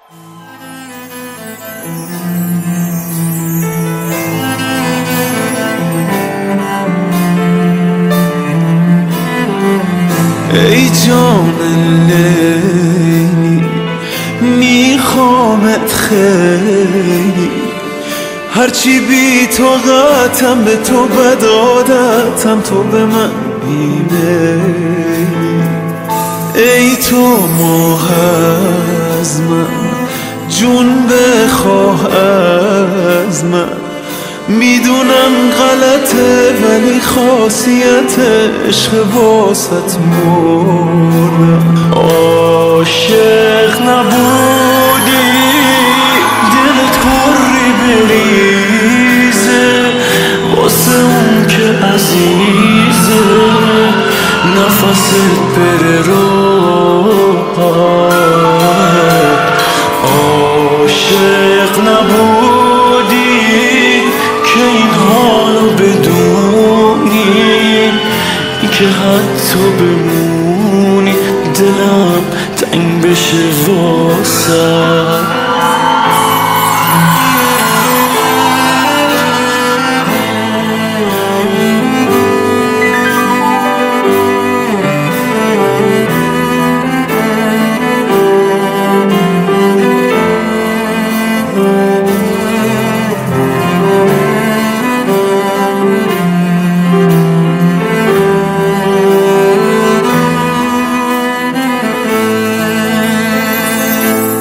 ای جان لیلی میخوامت خیلی، هرچی بی طاقتم به تو بدادتم، تو به من بیمیلی. ای تو ماه از من، جون بخواه از من، میدونم غلطه ولی خاصیت عشق واسط مردم. عاشق نبودی دلت کری بریزه، واسه اون که عزیزه نفست بره راحت. عاشق نبودی که این حالو بدونی، این که حتی بمونی دلم تنگ بشه واسه.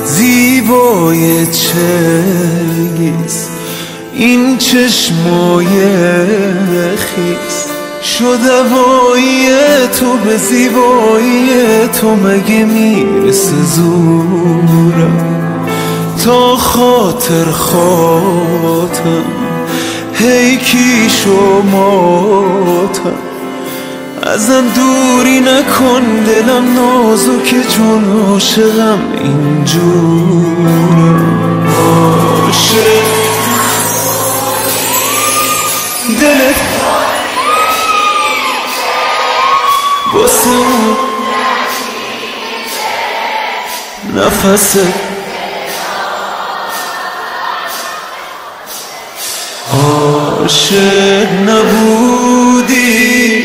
زیبای چنگیز این چشمای خیز، شد هوایی تو به زیبایی تو، مگه میرسه زورم تا خاطر خاطم هی کی شماتم. ازم دوری نکن دلم نازکه چون عاشقم اینجورم. عاشق دلت واسه اون نفست، عاشق نبودی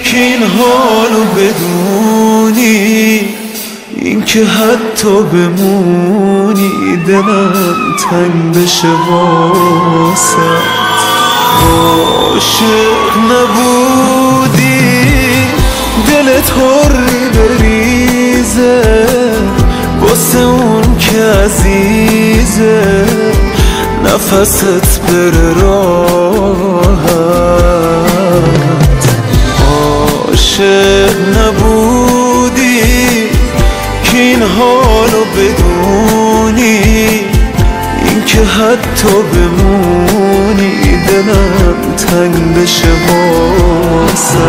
که این حالو بدونی، این که حتی بمونی دلم تنگ بشه واسه. عاشق نبودی دلت حری بریزه، واسه اون که عزیزه نفست بره راحت. عاشق نبودی که این حالو بدونی، این که حتی بمونی دلم تنگ بشه واسه.